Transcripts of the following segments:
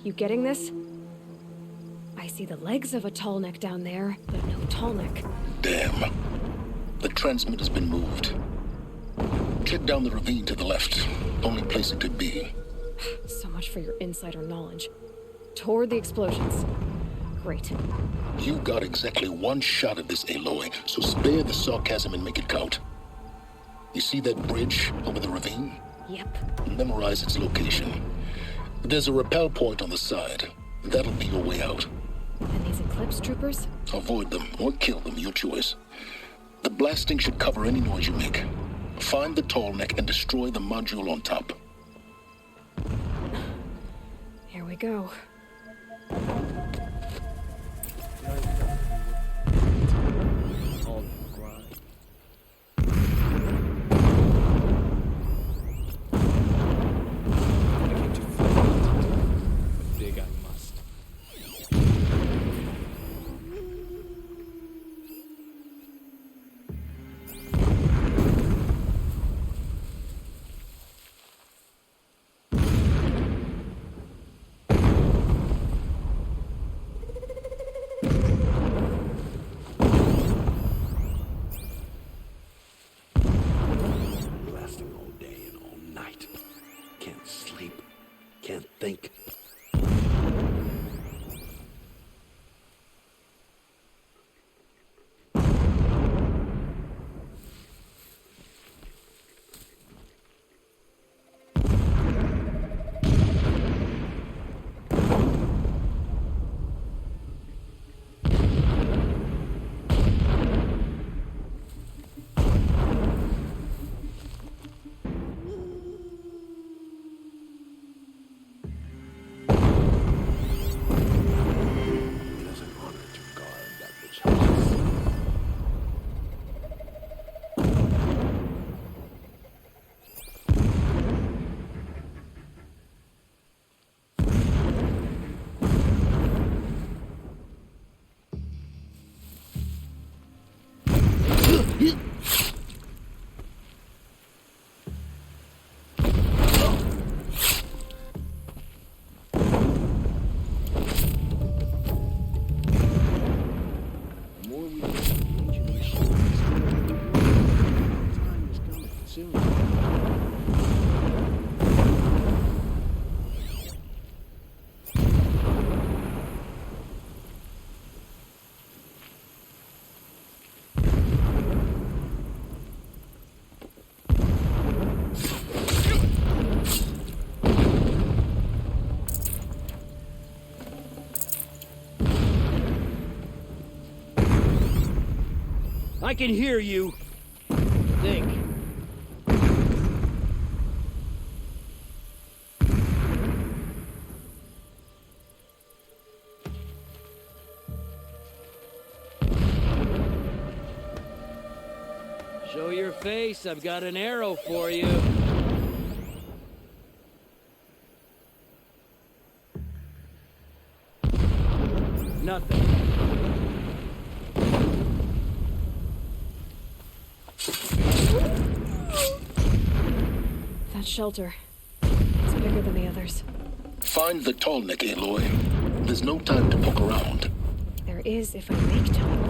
You getting this? I see the legs of a tall neck down there, but no tall neck. Damn. The transmitter's been moved. Check down the ravine to the left. Only place it could be. So much for your insider knowledge. Toward the explosions. Great. You got exactly one shot at this, Aloy, so spare the sarcasm and make it count. You see that bridge over the ravine? Yep. Memorize its location. There's a rappel point on the side. That'll be your way out. And these Eclipse troopers? Avoid them or kill them, your choice. The blasting should cover any noise you make. Find the tall neck and destroy the module on top. Here we go. Think. I can hear you. Think. Show your face. I've got an arrow for you. Nothing. That shelter. It's bigger than the others. Find the tall neck, Aloy. There's no time to poke around. There is if I make time.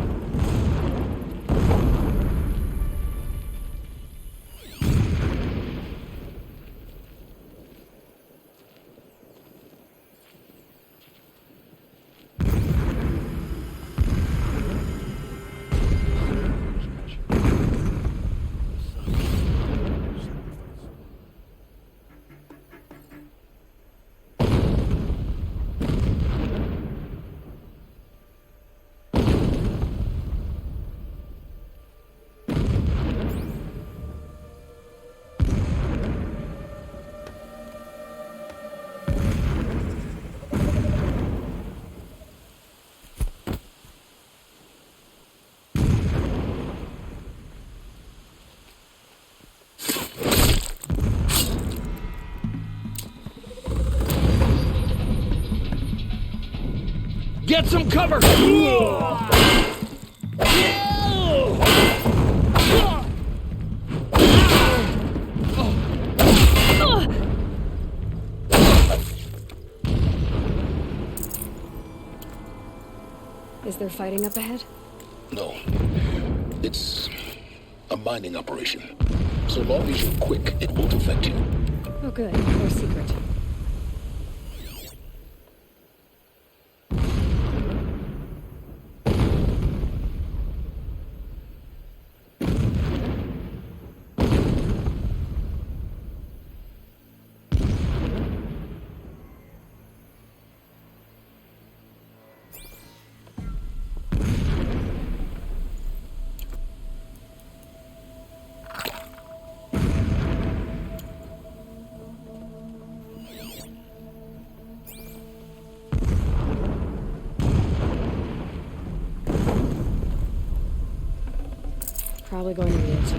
Get some cover! Is there fighting up ahead? No. It's a mining operation. So long as you're quick, it won't affect you. Oh good, they're secret. Probably going to need it.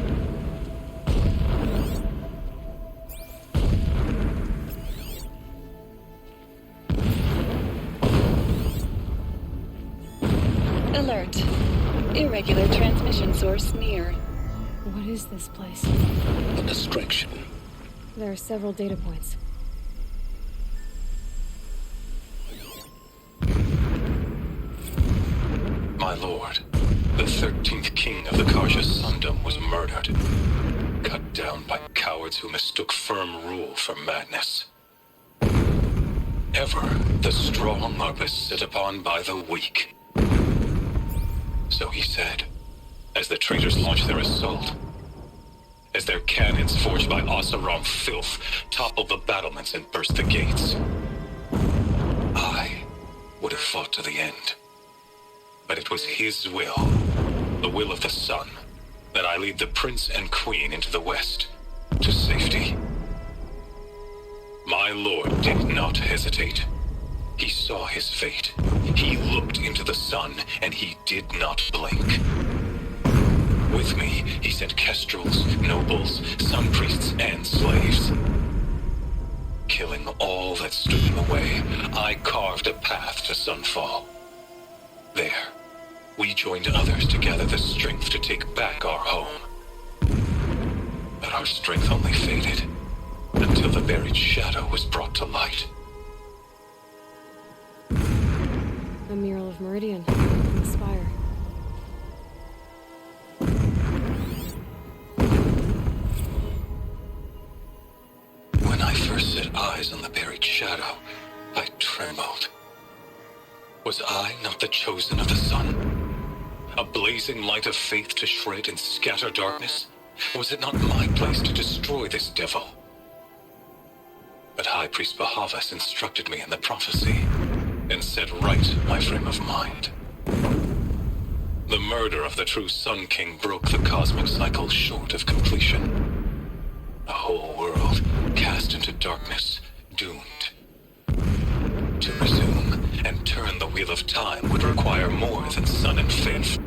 Alert. Irregular transmission source near. What is this place? A distraction. There are several data points. My lord, the 13th king of the Karja Sundom was murdered. Cut down by cowards who mistook firm rule for madness. Ever the strong are beset upon by the weak. So he said, as the traitors launched their assault. As their cannons forged by Oseram filth toppled the battlements and burst the gates. I would have fought to the end. But it was his will, the will of the sun, that I lead the prince and queen into the west, to safety. My lord did not hesitate. He saw his fate. He looked into the sun, and he did not blink. With me, he sent kestrels, nobles, sun priests, and slaves. Killing all that stood in the way, I carved a path to sunfall. There, we joined others to gather the strength to take back our home. But our strength only faded, until the buried shadow was brought to light. A mural of Meridian. The spire. When I first set eyes on the buried shadow, I trembled. Was I not the chosen of the sun? A blazing light of faith to shred and scatter darkness? Was it not my place to destroy this devil? But High Priest Bahavas instructed me in the prophecy, and set right my frame of mind. The murder of the true Sun King broke the cosmic cycle short of completion. A whole world cast into darkness, doomed. To resume and turn the wheel of time would require more than sun and faith.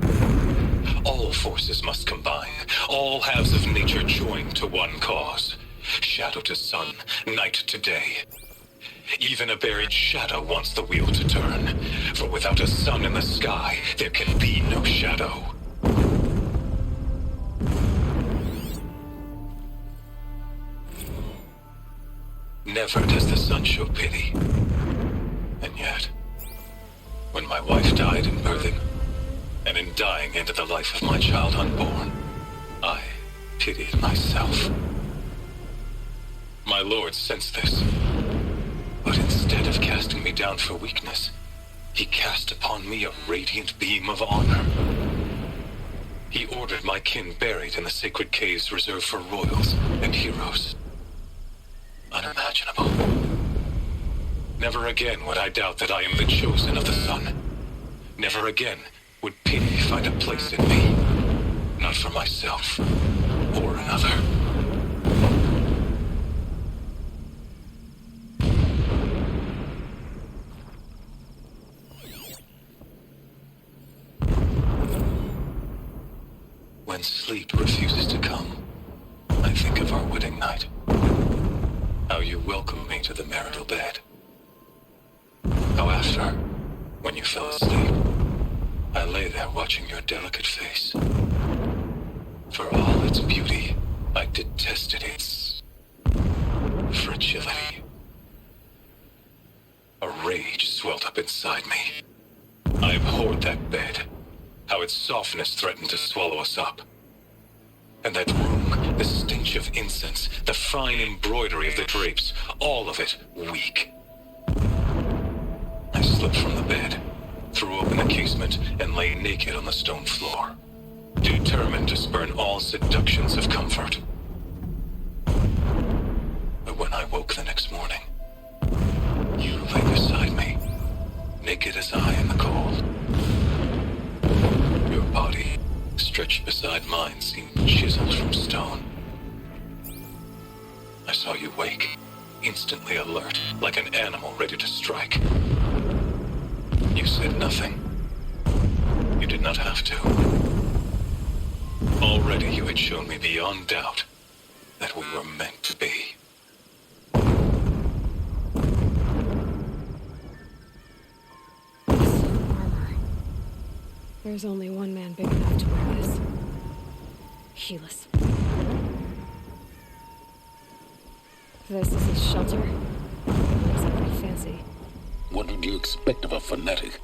All forces must combine, all halves of nature join to one cause. Shadow to sun, night to day. Even a buried shadow wants the wheel to turn, for without a sun in the sky, there can be no shadow. Never does the sun show pity. And yet, when my wife died in birthing, and in dying ended the life of my child unborn, I pitied myself. My lord sensed this, but instead of casting me down for weakness, he cast upon me a radiant beam of honor. He ordered my kin buried in the sacred caves reserved for royals and heroes. Unimaginable. Never again would I doubt that I am the chosen of the sun. Never again would pity find a place in me, not for myself or another. When sleep refuses to come, I think of our wedding night. How you welcomed me to the marital bed. How after, when you fell asleep, I lay there watching your delicate face. For all its beauty, I detested its fragility. A rage swelled up inside me. I abhorred that bed. How its softness threatened to swallow us up. And that room, the stench of incense, the fine embroidery of the drapes, all of it weak. I slipped from the bed, threw open the casement, and lay naked on the stone floor, determined to spurn all seductions of comfort. But when I woke the next morning, you lay beside me, naked as I in the cold. Your body, stretched beside mine, seemed chiseled from stone. I saw you wake, instantly alert, like an animal ready to strike. You said nothing. You did not have to. Already you had shown me beyond doubt that we were meant to be. Armor. There's only one man big enough to wear this. Helis. This is his shelter. Not exactly fancy. What did you expect of a fanatic?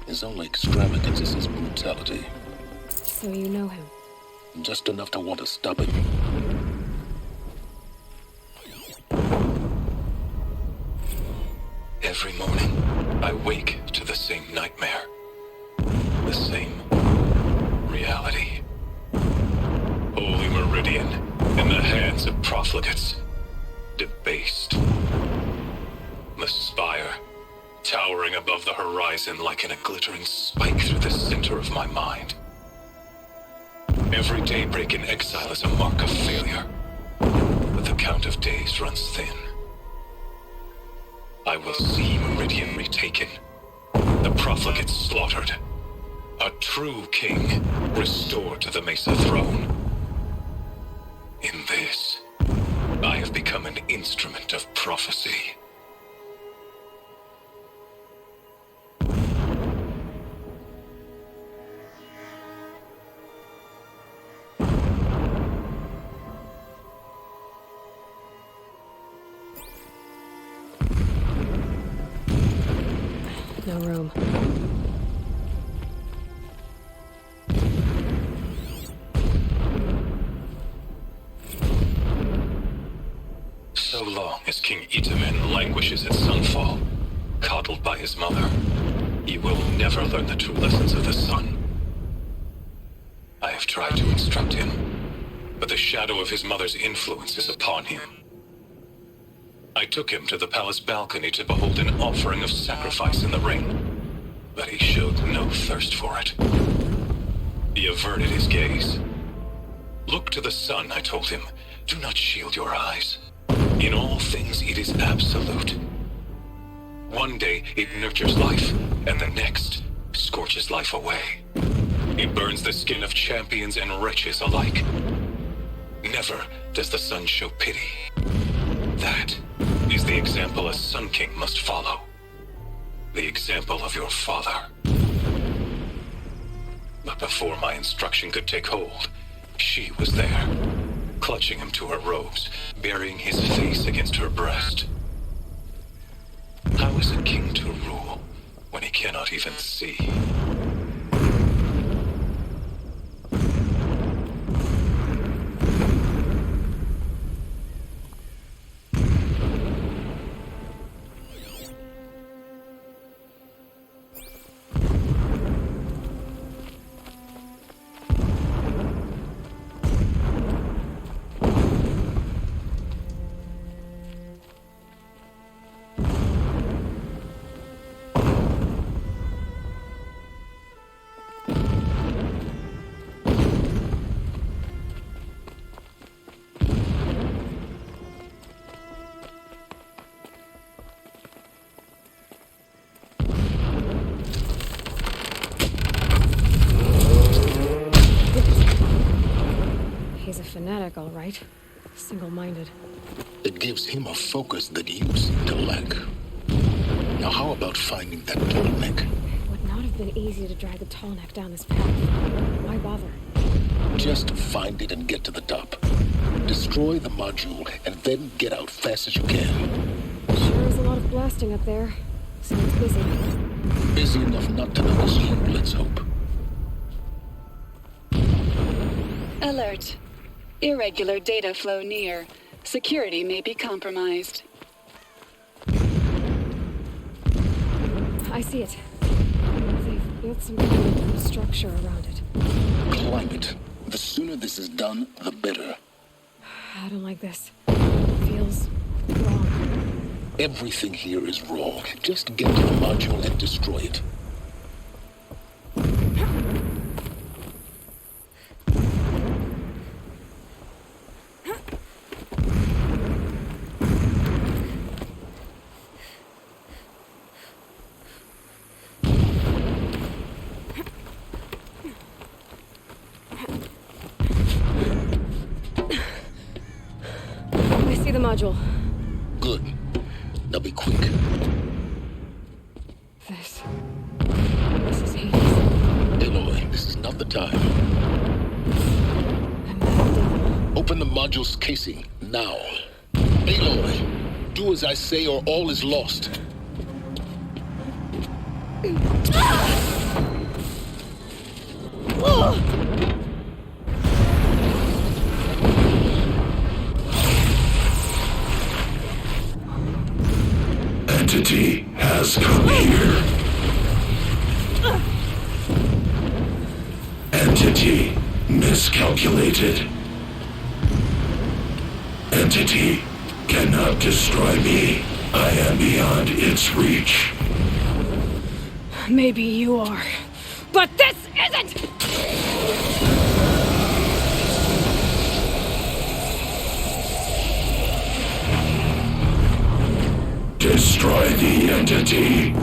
His only extravagance is his brutality. So you know him. Just enough to want to stop it. Every morning, I wake to the same nightmare. The same reality. Holy Meridian, in the hands of profligates. Debased. The spire, towering above the horizon like in a glittering spike through the center of my mind. Every daybreak in exile is a mark of failure, but the count of days runs thin. I will see Meridian retaken, the profligates slaughtered, a true king restored to the Mesa throne. In this, I have become an instrument of prophecy. No room. So long as King Itamen languishes at sunfall, coddled by his mother, he will never learn the true lessons of the sun. I have tried to instruct him, but the shadow of his mother's influence is upon him. I took him to the palace balcony to behold an offering of sacrifice in the ring, but he showed no thirst for it. He averted his gaze. Look to the sun, I told him. Do not shield your eyes. In all things, it is absolute. One day, it nurtures life, and the next, scorches life away. It burns the skin of champions and wretches alike. Never does the sun show pity. That is the example a Sun King must follow. The example of your father. But before my instruction could take hold, she was there, clutching him to her robes, burying his face against her breast. How is a king to rule when he cannot even see? He's a fanatic, all right. Single-minded. It gives him a focus that you seem to lack. Now how about finding that turtleneck? It would not have been easy to drag the tall neck down this path. Why bother? Just find it and get to the top. Destroy the module and then get out fast as you can. Sure is a lot of blasting up there. Sounds busy. Busy enough not to notice you, let's hope. Alert. Irregular data flow near. Security may be compromised. I see it. They've built some kind of structure around it. Climb it. The sooner this is done, the better. I don't like this. It feels wrong. Everything here is wrong. Just get to the module and destroy it. I see the module. Good. Now be quick. This is Hades. Aloy, this is not the time. I'm not devil. Open the module's casing, now. Aloy, do as I say or all is lost. Entity has come here. Entity miscalculated. Entity cannot destroy me. I am beyond its reach. Maybe you are. But this isn't! Destroy the entity.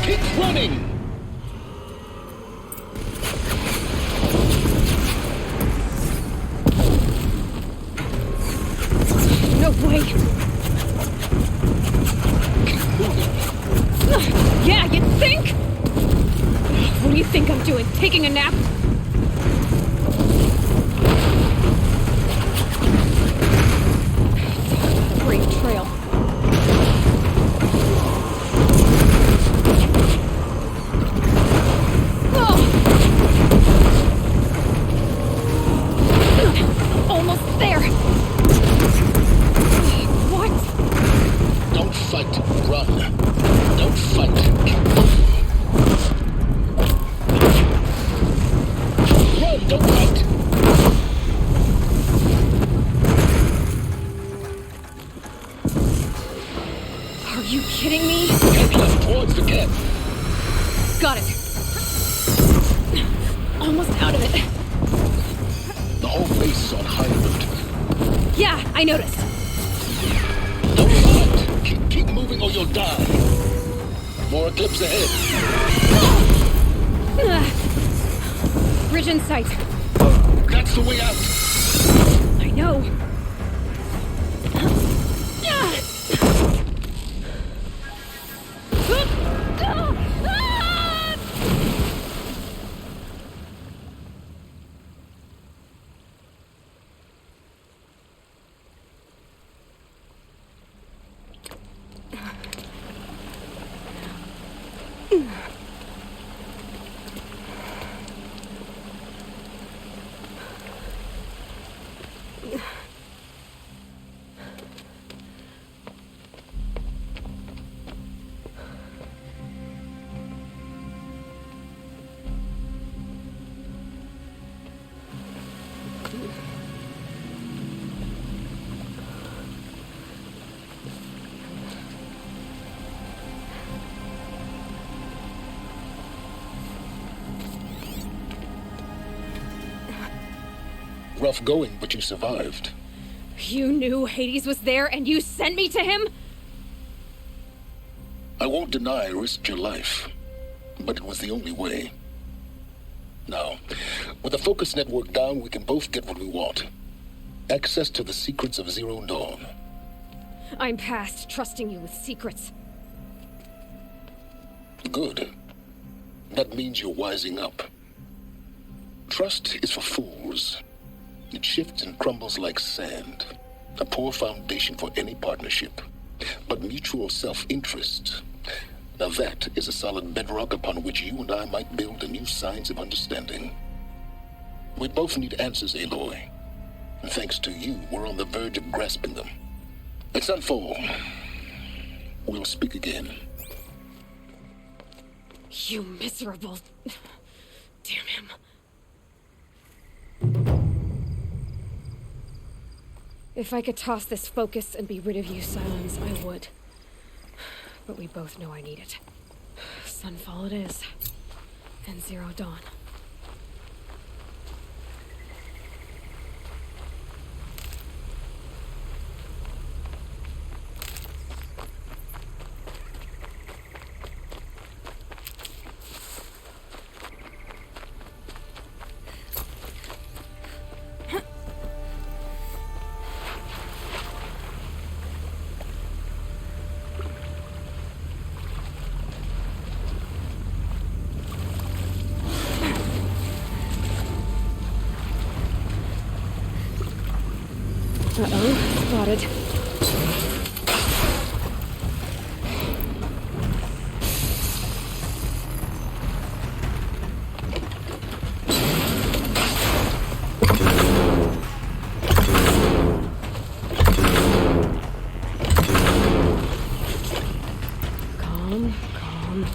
Keep running! No way! Keep moving. Yeah, you'd think? What do you think I'm doing? Taking a nap? Great trail. Almost there. What? Don't fight, run. Don't fight. Run, don't fight. Are you kidding me? Head left towards the camp. Got it. Almost out of it. The whole base is on high alert. Yeah, I noticed. Don't fight. Keep moving or you'll die. More eclipse ahead. Bridge in sight. That's the way out. I know. Rough going, but you survived. You knew Hades was there and you sent me to him? I won't deny I risked your life. but it was the only way. Now, with the focus network down, we can both get what we want. Access to the secrets of Zero Dawn. I'm past trusting you with secrets. Good. That means you're wising up. Trust is for fools. It shifts and crumbles like sand. A poor foundation for any partnership. But mutual self-interest, now that is a solid bedrock upon which you and I might build a new science of understanding. We both need answers, Aloy. And thanks to you, we're on the verge of grasping them. Let's unfold. We'll speak again. You miserable... Damn him. If I could toss this focus and be rid of you, Silence, I would. But we both know I need it. Sunfall it is. And Zero Dawn. Uh-oh, spotted. Calm, calm.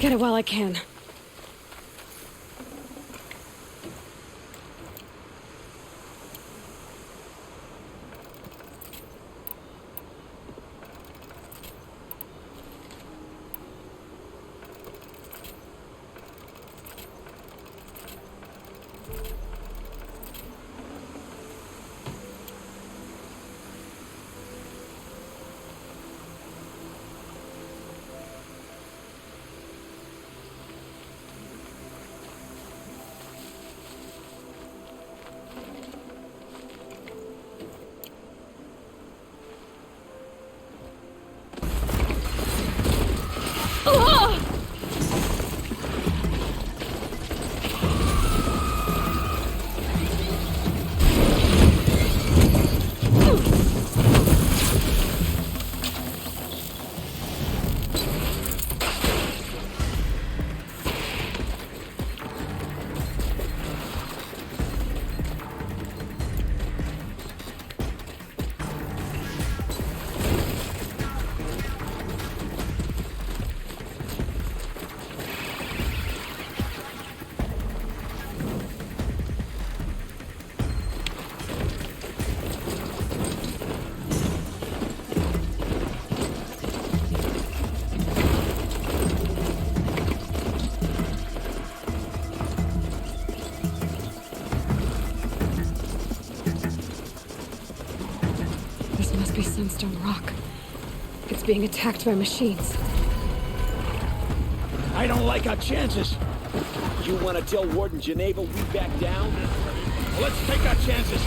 Get it while I can. Sunstone rock. It's being attacked by machines. I don't like our chances. You want to tell Warden Geneva we back down? Let's take our chances.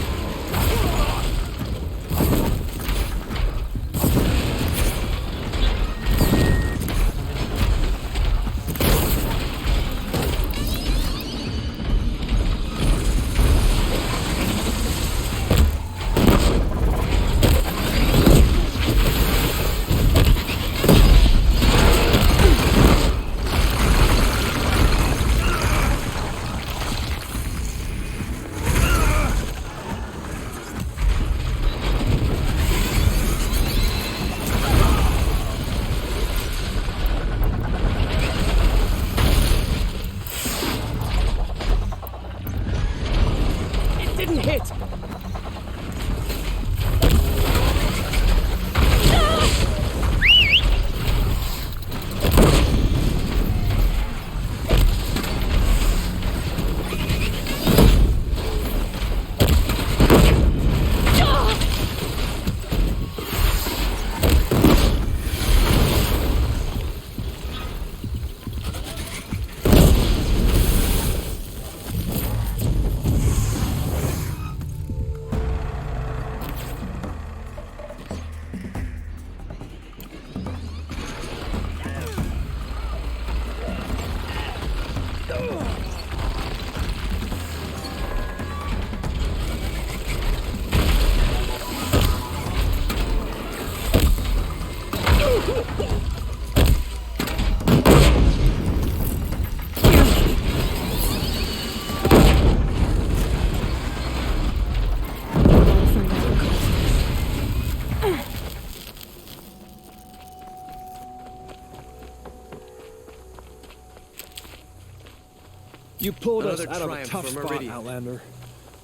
You pulled us Another out of a triumph tough for spot, Meridian. Outlander.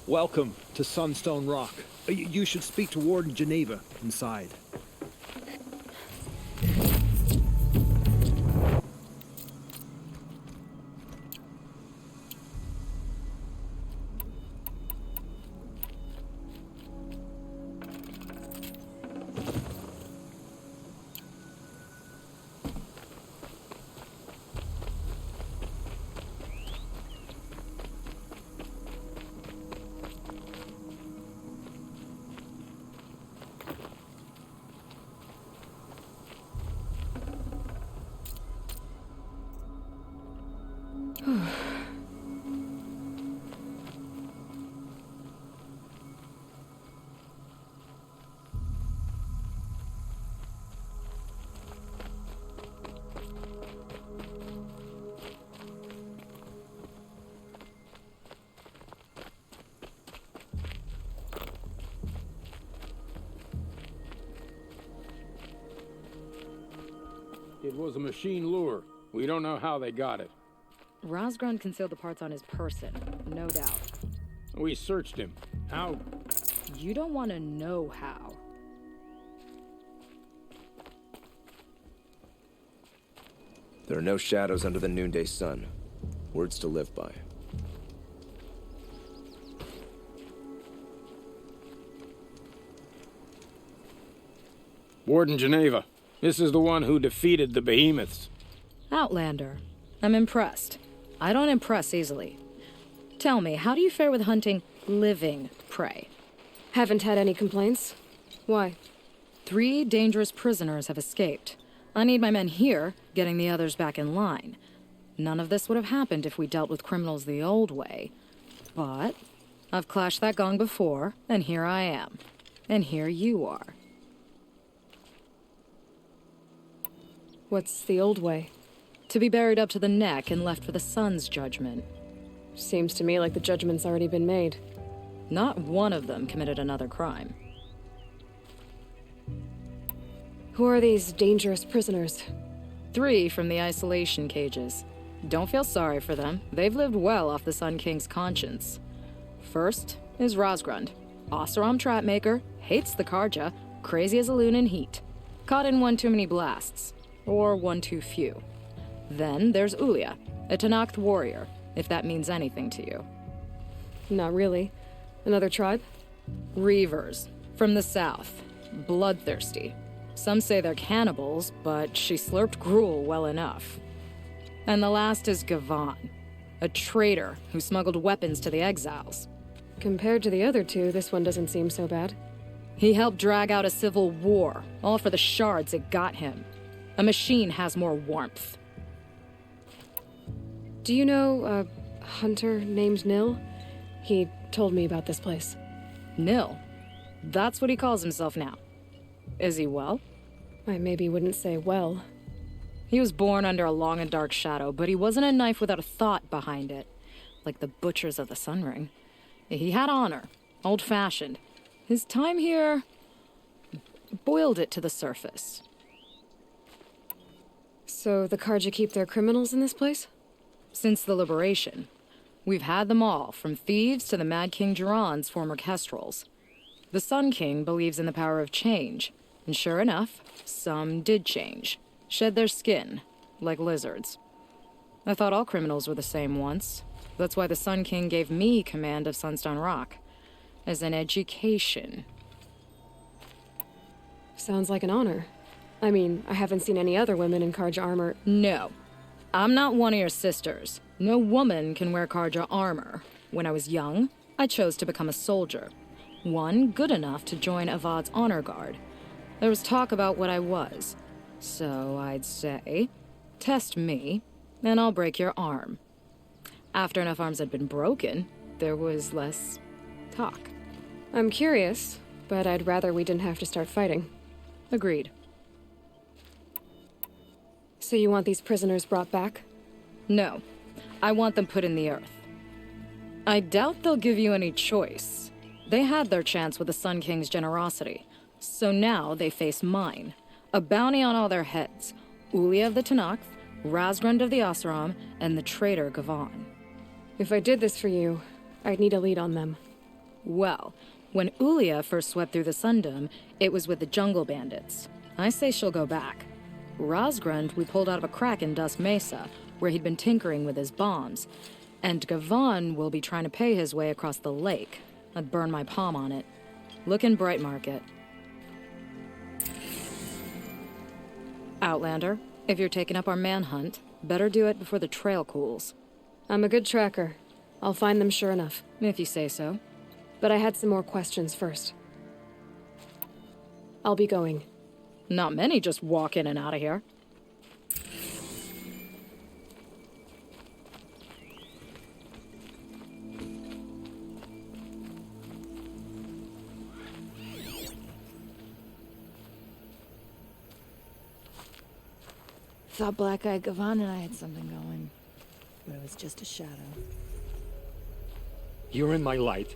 Welcome to Sunstone Rock. You should speak to Warden Geneva inside. It was a machine lure. We don't know how they got it. Rosgrund concealed the parts on his person, no doubt. We searched him. How? You don't want to know how. There are no shadows under the noonday sun. Words to live by. Warden Geneva. This is the one who defeated the behemoths. Outlander. I'm impressed. I don't impress easily. Tell me, how do you fare with hunting living prey? Haven't had any complaints. Why? 3 dangerous prisoners have escaped. I need my men here, getting the others back in line. None of this would have happened if we dealt with criminals the old way. But I've clashed that gong before, and here I am. And here you are. What's the old way? To be buried up to the neck and left for the sun's judgment. Seems to me like the judgment's already been made. Not one of them committed another crime. Who are these dangerous prisoners? 3 from the isolation cages. Don't feel sorry for them. They've lived well off the Sun King's conscience. First is Rosgrund. Oseram trapmaker, hates the Karja, crazy as a loon in heat. Caught in one too many blasts. Or one too few. Then there's Ulia, a Tanakh warrior, if that means anything to you. Not really. Another tribe? Reavers, from the south. Bloodthirsty. Some say they're cannibals, but she slurped gruel well enough. And the last is Gavan, a traitor who smuggled weapons to the exiles. Compared to the other 2, this one doesn't seem so bad. He helped drag out a civil war, all for the shards it got him. A machine has more warmth. Do you know a hunter named Nil? He told me about this place. Nil? That's what he calls himself now. Is he well? I maybe wouldn't say well. He was born under a long and dark shadow, but he wasn't a knife without a thought behind it. Like the butchers of the Sun Ring. He had honor, old-fashioned. His time here boiled it to the surface. So the Karja keep their criminals in this place? Since the liberation. We've had them all, from thieves to the Mad King Jiran's former kestrels. The Sun King believes in the power of change, and sure enough, some did change. Shed their skin, like lizards. I thought all criminals were the same once. That's why the Sun King gave me command of Sunstone Rock. As an education. Sounds like an honor. I mean, I haven't seen any other women in Karja armor. No. I'm not one of your sisters. No woman can wear Karja armor. When I was young, I chose to become a soldier. One good enough to join Avad's honor guard. There was talk about what I was. So I'd say, test me, and I'll break your arm. After enough arms had been broken, there was less talk. I'm curious, but I'd rather we didn't have to start fighting. Agreed. So you want these prisoners brought back? No. I want them put in the earth. I doubt they'll give you any choice. They had their chance with the Sun King's generosity, so now they face mine. A bounty on all their heads. Ulia of the Tanakh, Rosgrund of the Oseram, and the traitor Gavan. If I did this for you, I'd need a lead on them. Well, when Ulia first swept through the Sundom, it was with the jungle bandits. I say she'll go back. Rosgrund we pulled out of a crack in Dusk Mesa, where he'd been tinkering with his bombs. And Gavan will be trying to pay his way across the lake. I'd burn my palm on it. Look in Bright Market. Outlander, if you're taking up our manhunt, better do it before the trail cools. I'm a good tracker. I'll find them sure enough. If you say so. But I had some more questions first. I'll be going. Not many just walk in and out of here. Thought Black-Eyed Gavan and I had something going, but it was just a shadow. You're in my light.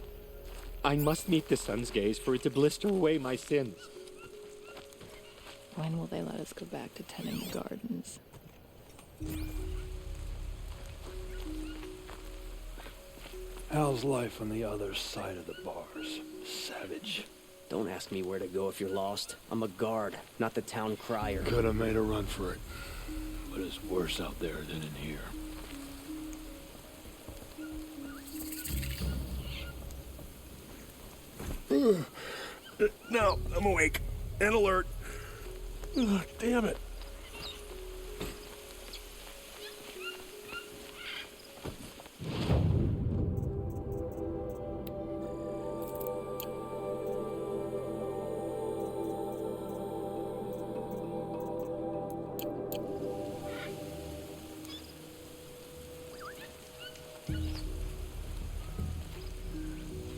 I must meet the sun's gaze for it to blister away my sins. When will they let us go back to tending the gardens? How's life on the other side of the bars? Savage. Don't ask me where to go if you're lost. I'm a guard, not the town crier. Could have made a run for it. But it's worse out there than in here. Now, I'm awake and alert. Damn it.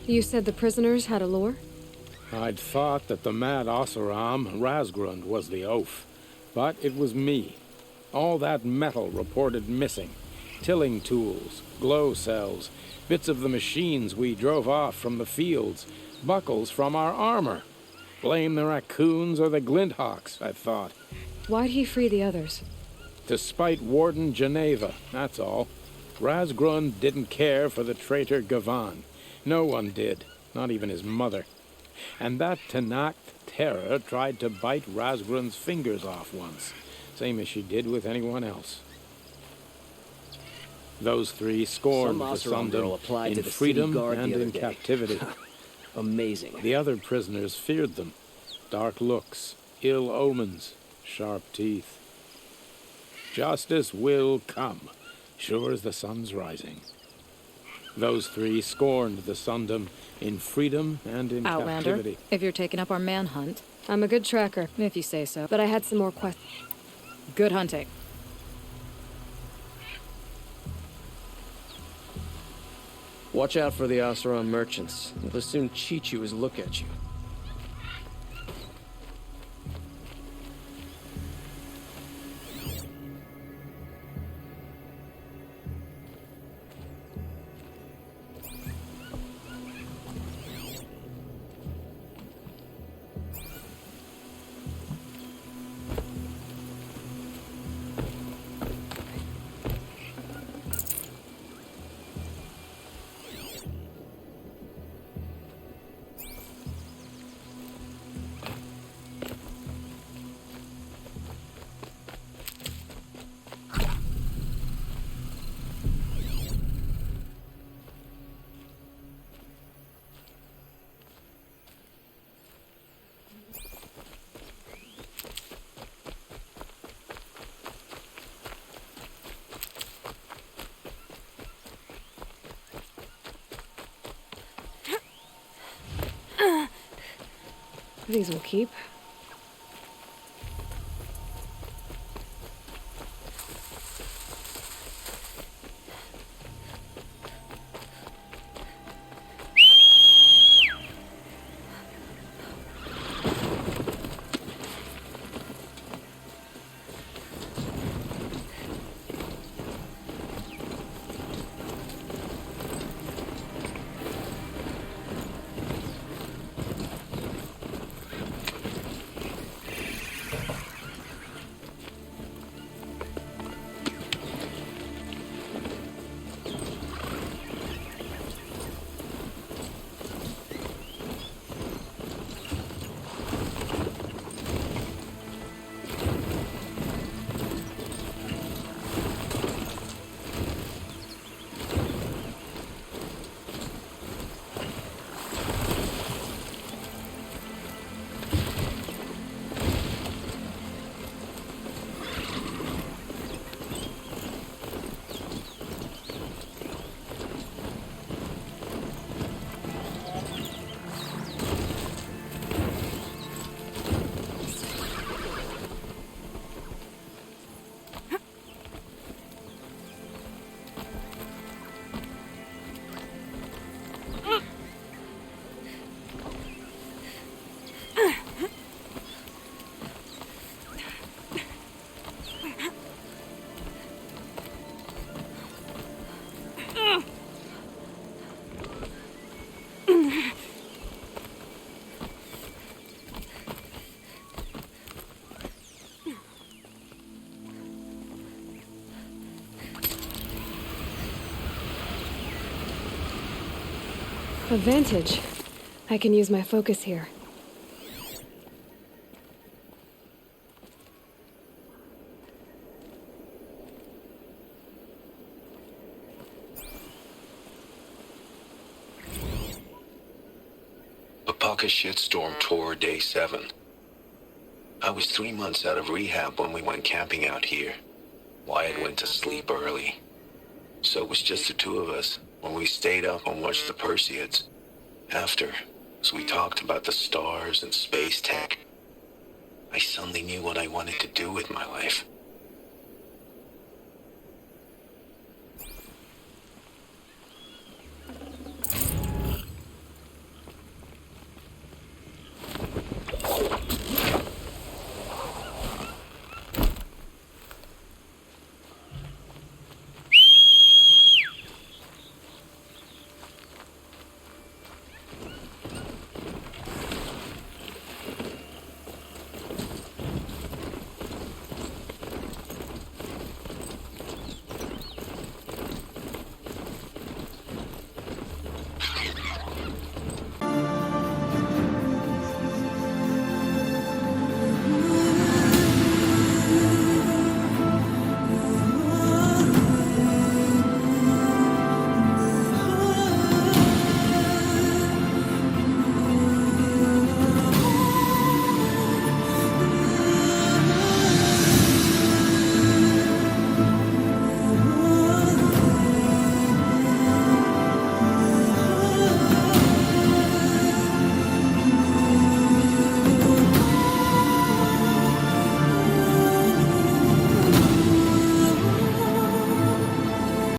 You said the prisoners had a lure? I'd thought that the mad Oseram, Razgrund, was the oaf. But it was me. All that metal reported missing. Tilling tools, glow cells, bits of the machines we drove off from the fields, buckles from our armor. Blame the raccoons or the glinthawks, I thought. Why'd he free the others? To spite Warden Geneva, that's all. Razgrund didn't care for the traitor Gavan. No one did, not even his mother. And that Tanakh terror tried to bite Razgrund's fingers off once, same as she did with anyone else. Those three scorned the Sundom in freedom and in captivity. Amazing. The other prisoners feared them. Dark looks, ill omens, sharp teeth. Justice will come, sure as the sun's rising. Those three scorned the Sundom in freedom and in Outlander, captivity. if you're taking up our manhunt. I'm a good tracker. If you say so. But I had some more questions. Good hunting. Watch out for the Oseram merchants. They'll soon cheat you as look at you. These will keep. Advantage. I can use my focus here. A pocket shitstorm tore day 7. I was 3 months out of rehab when we went camping out here. Wyatt went to sleep early. So it was just the two of us when we stayed up and watched the Perseids. After, as we talked about the stars and space tech, I suddenly knew what I wanted to do with my life.